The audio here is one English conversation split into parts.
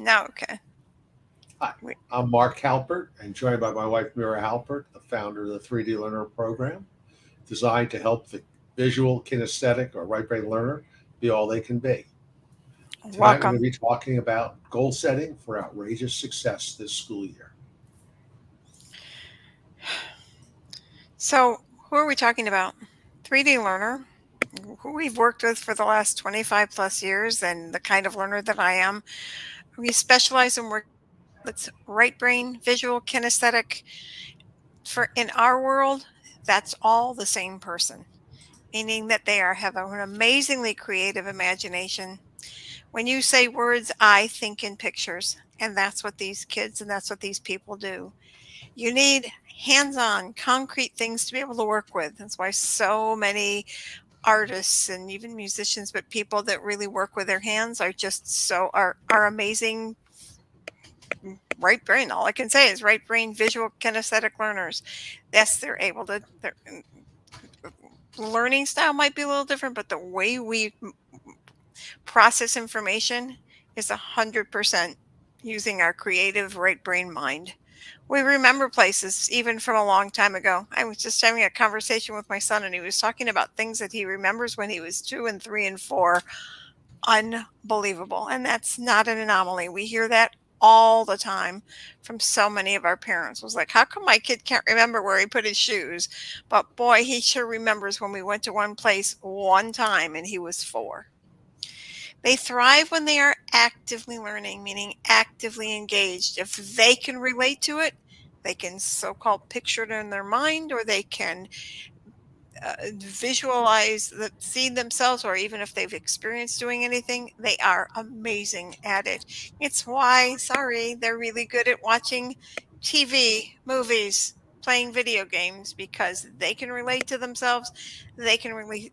No, okay. Hi, We- I'm Mark Halpert, and joined by my wife Mira Halpert, the founder of the 3D Learner program, designed to help the visual, kinesthetic, or right brain learner be all they can be. Tonight, we're going Welcome. to be talking about goal setting for outrageous success this school year. So, who are we talking about? 3D learner, who we've worked with for the last 25 plus years, and the kind of learner that I am. We specialize in work that's right brain, visual, kinesthetic. For in our world, that's all the same person, meaning that they have an amazingly creative imagination. When you say words, I think in pictures, and that's what these kids and that's what these people do. You need hands-on, concrete things to be able to work with. That's why so many artists and even musicians, but people that really work with their hands are just are amazing right brain. All I can say is right brain visual kinesthetic learners. Yes, they're able to their learning style might be a little different, but the way we process information is 100% using our creative right brain mind. We remember places even from a long time ago. I was just having a conversation with my son, and he was talking about things that he remembers when he was 2 and 3 and 4. Unbelievable. And that's not an anomaly. We hear that all the time from so many of our parents. It was like, how come my kid can't remember where he put his shoes? But boy, he sure remembers when we went to one place one time and he was 4. They thrive when they are actively learning, meaning actively engaged. If they can relate to it, they can so-called picture it in their mind, or they can visualize see themselves, or even if they've experienced doing anything, they are amazing at it. It's why, sorry, they're really good at watching TV, movies, playing video games, because they can relate to themselves. They can really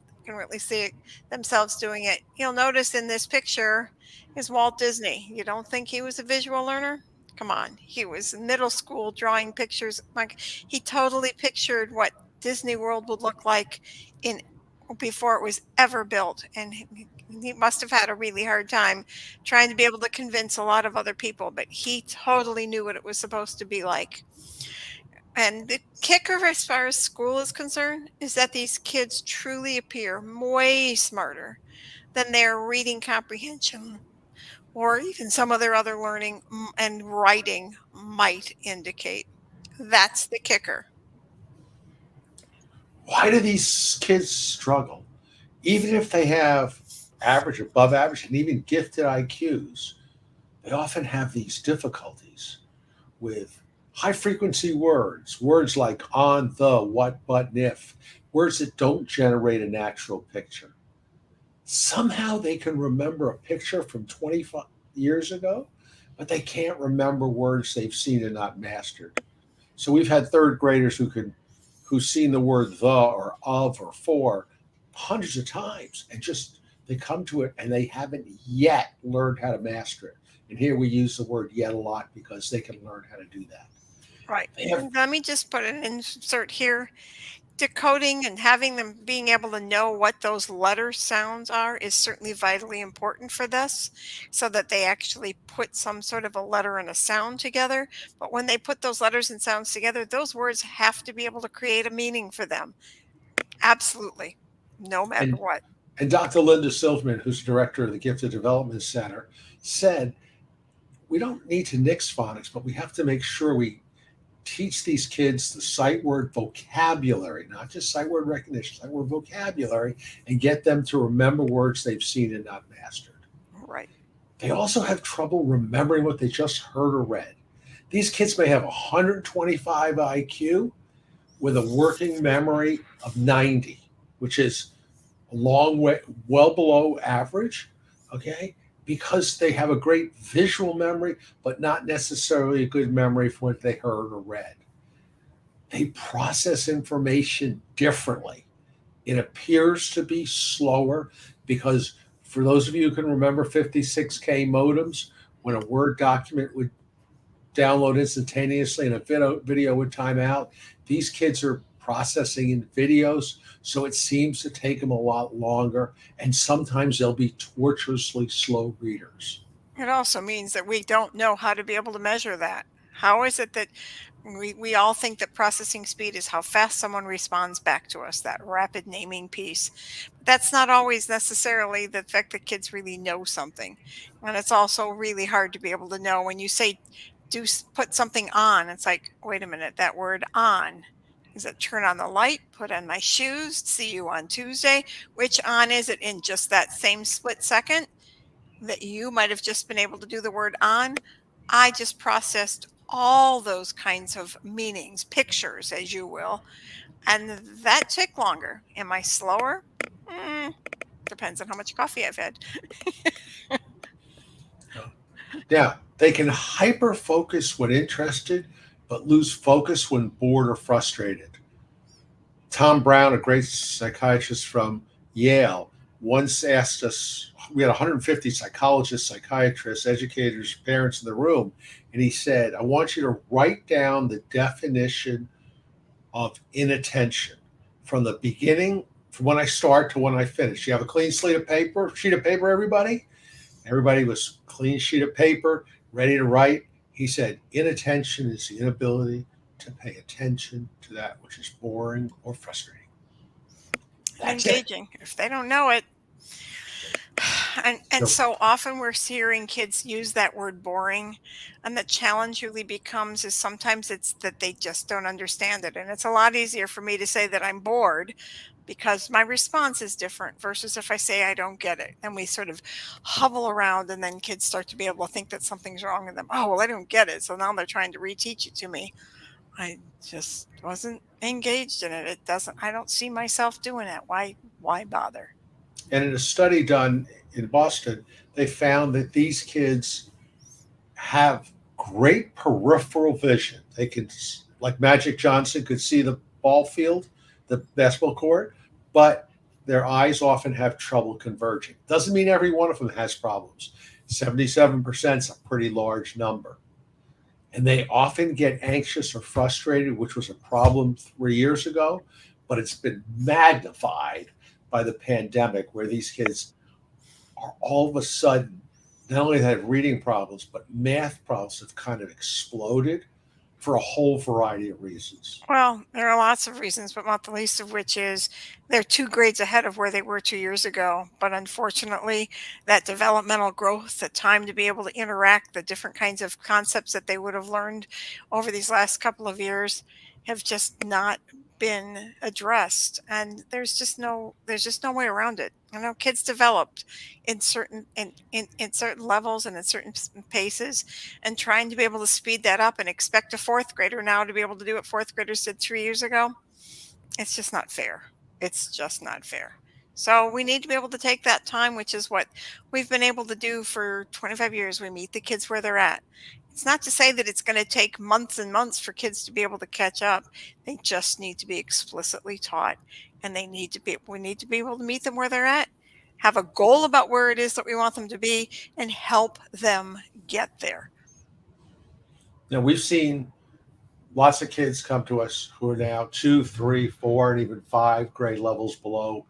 see themselves doing it. You'll notice in this picture is Walt Disney. You don't think he was a visual learner? Come on, he was in middle school drawing pictures. Like, he totally pictured what Disney World would look like in before it was ever built, and he must have had a really hard time trying to be able to convince a lot of other people, but he totally knew what it was supposed to be like. And the kicker, as far as school is concerned, is that these kids truly appear way smarter than their reading comprehension or even some of their other learning and writing might indicate. That's the kicker. Why do these kids struggle? Even if they have average, above average, and even gifted IQs, they often have these difficulties with high frequency words, words like on, the, what, but, and if, words that don't generate a natural picture. Somehow they can remember a picture from 25 years ago, but they can't remember words they've seen and not mastered. So we've had third graders who've seen the word the or of or for hundreds of times, and just they come to it and they haven't yet learned how to master it. And here we use the word yet a lot because they can learn how to do that. Right. They have And let me just put an insert here. Decoding and having them being able to know what those letter sounds are is certainly vitally important for this, so that they actually put some sort of a letter and a sound together. But when they put those letters and sounds together, those words have to be able to create a meaning for them. Absolutely. No matter and what. and Dr. Linda Silverman, who's director of the Gifted Development Center, said we don't need to nix phonics, but we have to make sure we teach these kids the sight word vocabulary, not just sight word recognition, sight word vocabulary, and get them to remember words they've seen and not mastered. Right. They also have trouble remembering what they just heard or read. These kids may have 125 IQ with a working memory of 90, which is a long way, well below average, okay? Because they have a great visual memory, but not necessarily a good memory for what they heard or read. They process information differently. It appears to be slower because, for those of you who can remember 56K modems, when a Word document would download instantaneously and a video would time out, these kids are processing in videos, so it seems to take them a lot longer, and sometimes they'll be torturously slow readers. It also means that we don't know how to be able to measure that. How is it that we all think that processing speed is how fast someone responds back to us, that rapid naming piece. But that's not always necessarily the fact that kids really know something. And it's also really hard to be able to know when you say put something on. It's like, wait a minute, that word on. Is it turn on the light, put on my shoes, see you on Tuesday? Which on is it in just that same split second? That you might have just been able to do the word on. I just processed all those kinds of meanings, pictures, as you will, and that took longer. Am I slower? Mm, depends on how much coffee I've had. Now, they can hyper focus when interested, but lose focus when bored or frustrated. Tom Brown, a great psychiatrist from Yale, once asked us, we had 150 psychologists, psychiatrists, educators, parents in the room, and he said, I want you to write down the definition of inattention from the beginning, from when I start to when I finish. You have a clean sheet of paper, everybody? Everybody was clean sheet of paper, ready to write. He said, inattention is the inability to pay attention to that which is boring or frustrating. That's it. Engaging. If they don't know it, and So, so often we're hearing kids use that word boring, and the challenge really becomes is sometimes it's that they just don't understand it, and it's a lot easier for me to say that I'm bored because my response is different versus if I say I don't get it, and we sort of hobble around, and then kids start to be able to think that something's wrong with them. Oh, well, I don't get it, so now they're trying to reteach it to me. I just wasn't engaged in it. It doesn't. I don't see myself doing it. Why bother? and in a study done in Boston, they found that these kids have great peripheral vision. They can, like Magic Johnson, could see the ball field, the basketball court, but their eyes often have trouble converging. Doesn't mean every one of them has problems. 77% is a pretty large number. And they often get anxious or frustrated, which was a problem 3 years ago, but it's been magnified by the pandemic, where these kids are all of a sudden not only had reading problems, but math problems have kind of exploded for a whole variety of reasons. Well, there are lots of reasons, but not the least of which is they're 2 grades ahead of where they were 2 years ago. But unfortunately, that developmental growth, the time to be able to interact, the different kinds of concepts that they would have learned over these last couple of years have just not been addressed. And there's just no way around it. Kids developed in certain levels and in certain paces, and trying to be able to speed that up and expect a fourth grader now to be able to do what fourth graders did 3 years ago, it's just not fair. It's just not fair. So we need to be able to take that time, which is what we've been able to do for 25 years. We meet the kids where they're at. It's not to say that it's going to take months and months for kids to be able to catch up. They just need to be explicitly taught, and we need to be able to meet them where they're at, have a goal about where it is that we want them to be, and help them get there. Now, we've seen lots of kids come to us who are now 2, 3, 4, and even 5 grade levels below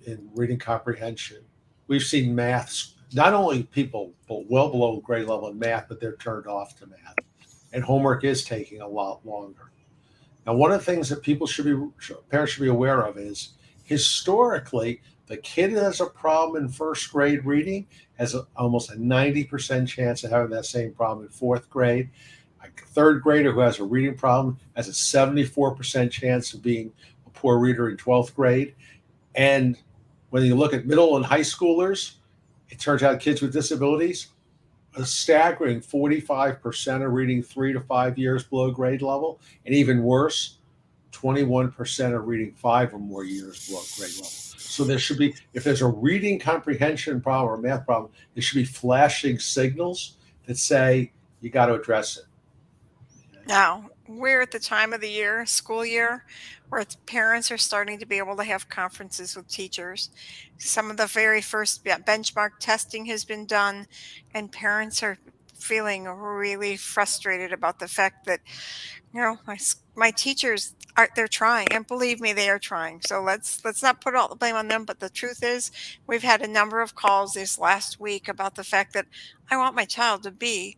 in reading comprehension. We've seen maths, not only people well below grade level in math, but they're turned off to math. And homework is taking a lot longer. Now, one of the things that parents should be aware of is historically, the kid that has a problem in first grade reading has almost a 90% chance of having that same problem in fourth grade. A third grader who has a reading problem has a 74% chance of being a poor reader in 12th grade. And when you look at middle and high schoolers, it turns out kids with disabilities, a staggering 45% are reading 3 to 5 years below grade level, and even worse, 21% are reading 5 or more years below grade level. So there should be, if there's a reading comprehension problem or a math problem, there should be flashing signals that say you got to address it. Now, we're at the time of the year, school year, where parents are starting to be able to have conferences with teachers. Some of the very first benchmark testing has been done, and parents are feeling really frustrated about the fact that, my teachers are, they're trying, and believe me, they are trying. So let's not put all the blame on them. But the truth is, we've had a number of calls this last week about the fact that I want my child to be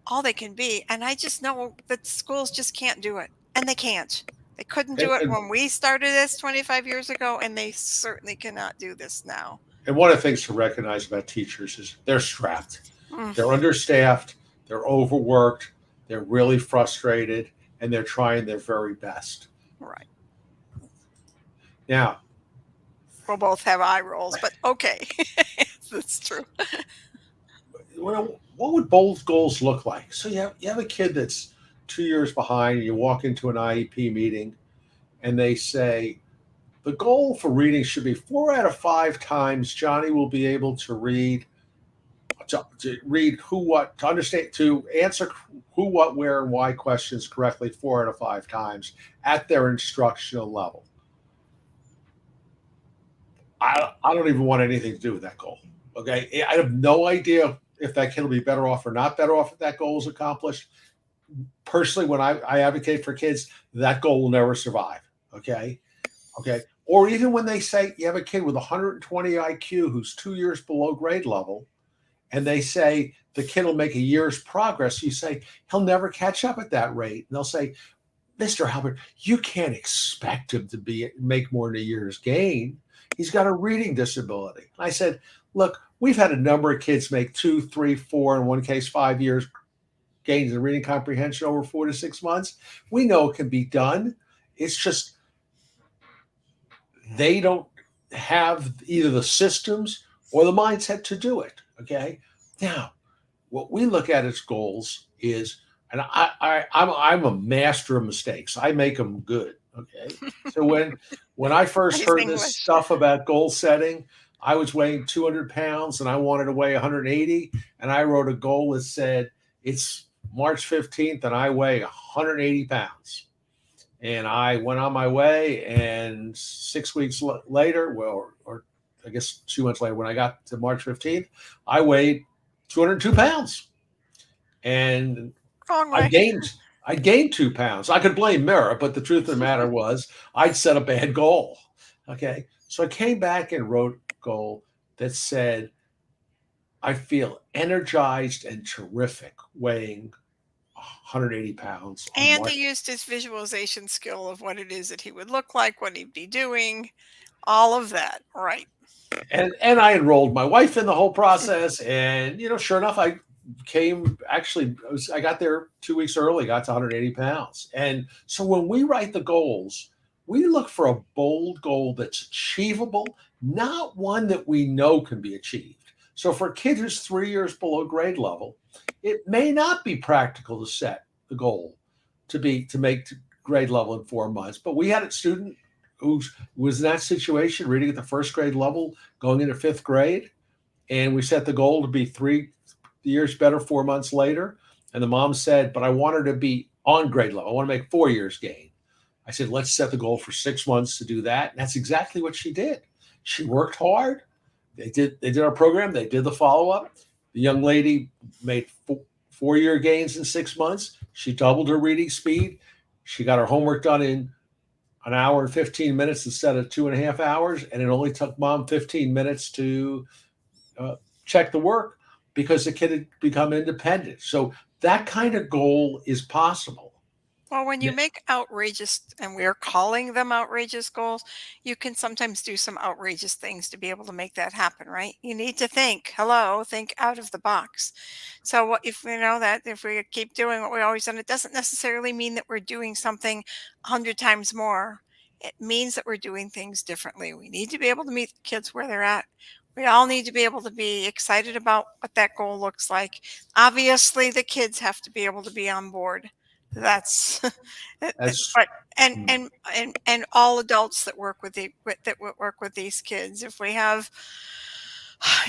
all they can be, and I just know that schools just can't do it, and they can't. They couldn't And, do it and, when we started this 25 years ago, and they certainly cannot do this now. and one of the things to recognize about teachers is they're strapped, Mm, they're understaffed, they're overworked, they're really frustrated, and they're trying their very best. right. Now, We'll both have eye rolls, but okay. That's true. what would bold goals look like? So you have a kid that's 2 years behind, and you walk into an IEP meeting, and they say the goal for reading should be 4 out of 5 times Johnny will be able to read to read who what to understand to answer who what where and why questions correctly 4 out of 5 times at their instructional level. I don't even want anything to do with that goal. Okay, I have no idea if that kid will be better off or not better off if that goal is accomplished. Personally, when I advocate for kids, that goal will never survive. Okay, okay. Or even when they say you have a kid with 120 IQ who's 2 years below grade level, and they say the kid will make a year's progress, you say he'll never catch up at that rate. And they'll say, Mr. Halbert, you can't expect him to make more than a year's gain. He's got a reading disability. And I said, look, we've had a number of kids make 2, 3, 4, in one case 5 years gains in reading comprehension over 4 to 6 months. We know it can be done. It's just they don't have either the systems or the mindset to do it. Okay. Now, what we look at as goals is, and I'm a master of mistakes. I make them good. Okay. So when I first Nice heard this English. stuff about goal setting, I was weighing 200 pounds and I wanted to weigh 180. And I wrote a goal that said it's March 15th and I weigh 180 pounds. And I went on my way. And 6 weeks later, well, or I guess 2 months later, when I got to March 15th, I weighed 202 pounds. And Wrong I way. gained I gained 2 pounds. I could blame Mira, but the truth of the matter was I'd set a bad goal. Okay. So I came back and wrote a goal that said I feel energized and terrific weighing 180 pounds on And March. he used his visualization skill of what it is that he would look like, what he'd be doing, all of that. Right. And I enrolled my wife in the whole process. And sure enough, I came actually I got there 2 weeks early, got to 180 pounds. And so when we write the goals, we look for a bold goal that's achievable, not one that we know can be achieved. So for a kid who's 3 years below grade level, it may not be practical to set the goal to make grade level in 4 months. But we had a student who was in that situation, reading at the first grade level, going into fifth grade, and we set the goal to be 3 years better 4 months later. And the mom said, but I want her to be on grade level. I want to make 4 years gain. I said, let's set the goal for 6 months to do that. And that's exactly what she did. She worked hard. They did our program. They did the follow-up. The young lady made 4 year gains in 6 months. She doubled her reading speed. She got her homework done in an hour and 15 minutes instead of 2.5 hours. And it only took mom 15 minutes to check the work because the kid had become independent. So that kind of goal is possible. Well, when you make outrageous, and we're calling them outrageous goals, you can sometimes do some outrageous things to be able to make that happen, right? You need to think, hello, think out of the box. So what if we know that if we keep doing what we always done, it doesn't necessarily mean that we're doing something 100 times more. It means that we're doing things differently. We need to be able to meet the kids where they're at. We all need to be able to be excited about what that goal looks like. Obviously, the kids have to be able to be on board. That's That's but and all adults that work work with these kids. If we have,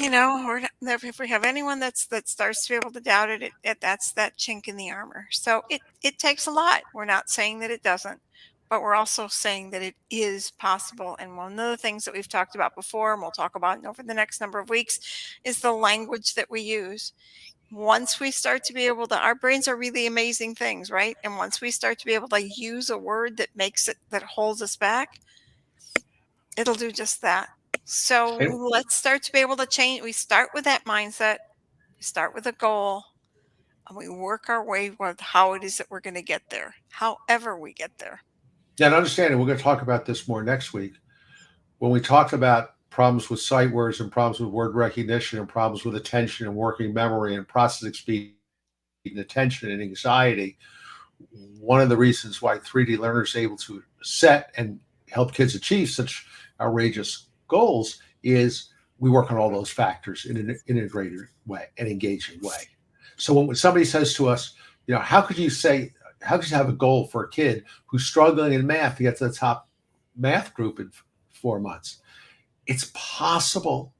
if we have anyone that starts to be able to doubt it, that's that chink in the armor. So it takes a lot. We're not saying that it doesn't, but we're also saying that it is possible. And one of the things that we've talked about before, and we'll talk about over the next number of weeks, is the language that we use. Once we start to be able to, our brains are really amazing things, right? And once we start to be able to use a word that makes it, that holds us back, it'll do just that. So And, let's start to be able to change. We start with that mindset, we start with a goal, and we work our way with how it is that we're going to get there, however we get there. and understanding, we're going to talk about this more next week. When we talked about problems with sight words and problems with word recognition and problems with attention and working memory and processing speed and attention and anxiety, one of the reasons why 3D learners are able to set and help kids achieve such outrageous goals is we work on all those factors in an integrated way, an engaging way. So when somebody says to us, how could you have a goal for a kid who's struggling in math to get to the top math group in 4 months? It's possible.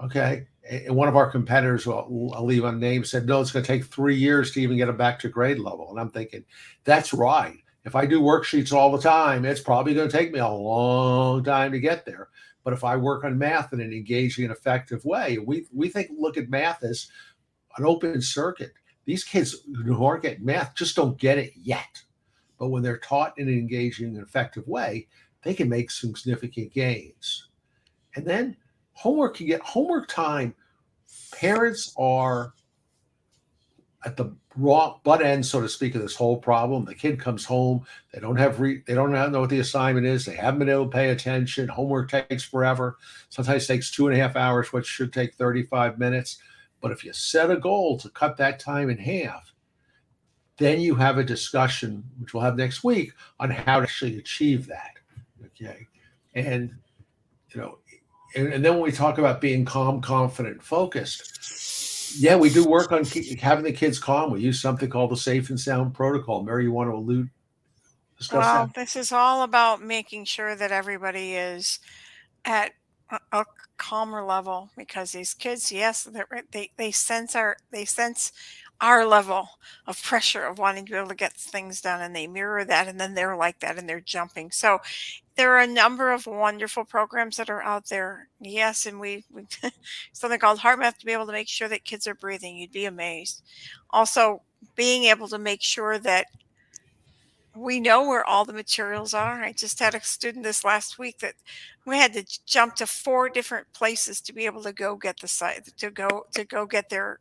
Okay. And one of our competitors, I'll leave unnamed, said, no, it's going to take 3 years to even get them back to grade level. And I'm thinking, that's right. If I do worksheets all the time, it's probably going to take me a long time to get there. But if I work on math in an engaging and effective way, we look at math as an open circuit. These kids who aren't getting math just don't get it yet. But when they're taught in an engaging and effective way, they can make some significant gains. And then homework, you get homework time. Parents are at the raw butt end, so to speak, of this whole problem. The kid comes home, they don't know what the assignment is. They haven't been able to pay attention. Homework takes forever. Sometimes takes 2.5 hours, which should take 35 minutes. But if you set a goal to cut that time in half, then you have a discussion, which we'll have next week, on how to actually achieve that. Okay. And, and then when we talk about being calm, confident, focused, yeah, we do work on having the kids calm. We use something called the safe and sound protocol. Mary, you want to discuss that? Well, this is all about making sure that everybody is at a calmer level, because these kids, yes, they sense our level of pressure of wanting to be able to get things done, and they mirror that, and then they're like that and they're jumping. So there are a number of wonderful programs that are out there. Yes, and we something called heart math to be able to make sure that kids are breathing. You'd be amazed. Also, being able to make sure that we know where all the materials are. I just had a student this last week that we had to jump to 4 different places to be able to go get the site to go get their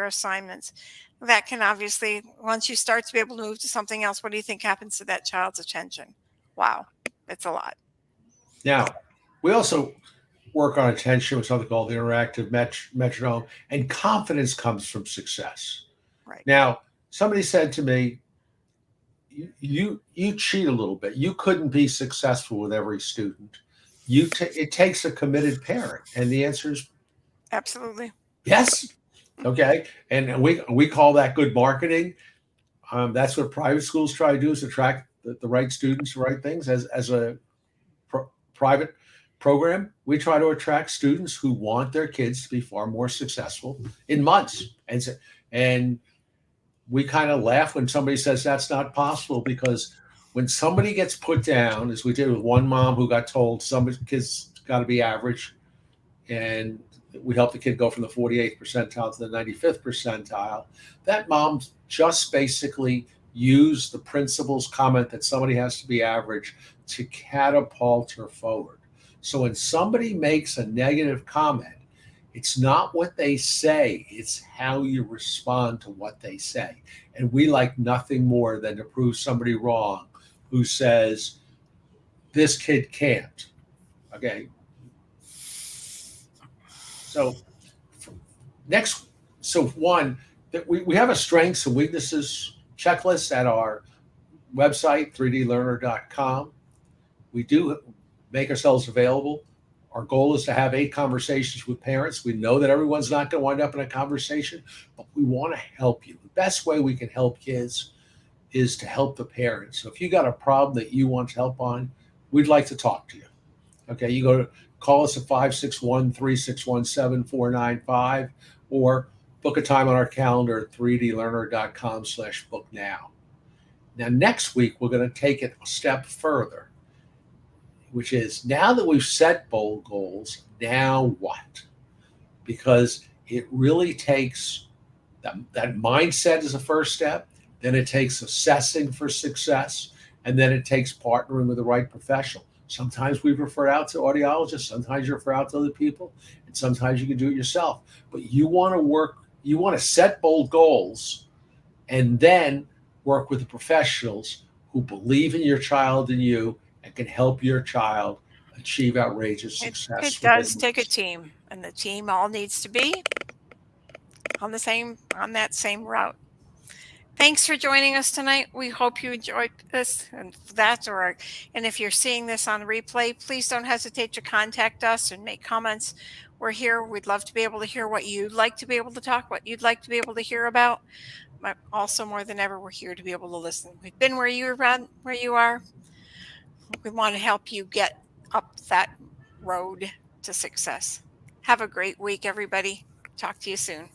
assignments. That can obviously, once you start to be able to move to something else, what do you think happens to that child's attention? Wow, it's a lot. Now, we also work on attention with something called the interactive metronome, and confidence comes from success. Right. Now, somebody said to me, you cheat a little bit. You couldn't be successful with every student. It takes a committed parent, and the answer is Absolutely. yes. Okay, and we call that good marketing. That's what private schools try to do, is attract the right students, the right things. As a private program, we try to attract students who want their kids to be far more successful in months, and we kind of laugh when somebody says that's not possible, because when somebody gets put down, as we did with one mom who got told some kids got to be average, and we helped the kid go from the 48th percentile to the 95th percentile, that mom just basically used the principal's comment that somebody has to be average to catapult her forward. So when somebody makes a negative comment, it's not what they say, it's how you respond to what they say. And we like nothing more than to prove somebody wrong who says, this kid can't. Okay. So one, that we have a strengths and weaknesses checklist at our website, 3dlearner.com. We do make ourselves available. Our goal is to have 8 conversations with parents. We know that everyone's not going to wind up in a conversation, but we want to help you. The best way we can help kids is to help the parents. So if you got a problem that you want help on, we'd like to talk to you. Okay, you call us at 561-361-7495, or book a time on our calendar at 3dlearner.com/book-now. Now, next week, we're going to take it a step further, which is, now that we've set bold goals, now what? Because it really takes That mindset is a first step. Then it takes assessing for success, and then it takes partnering with the right professional. Sometimes we refer out to audiologists, sometimes you refer out to other people, and sometimes you can do it yourself. But you want to work, you want to set bold goals and then work with the professionals who believe in your child and you and can help your child achieve outrageous It success within does take a weeks. team, and the team all needs to be on that same route. Thanks for joining us tonight. We hope you enjoyed this and that or and if you're seeing this on replay, please don't hesitate to contact us and make comments. We're here. We'd love to be able to hear what you'd like to be able to talk, what you'd like to be able to hear about. But also more than ever, we're here to be able to listen. We've been where you are. We want to help you get up that road to success. Have a great week, everybody. Talk to you soon.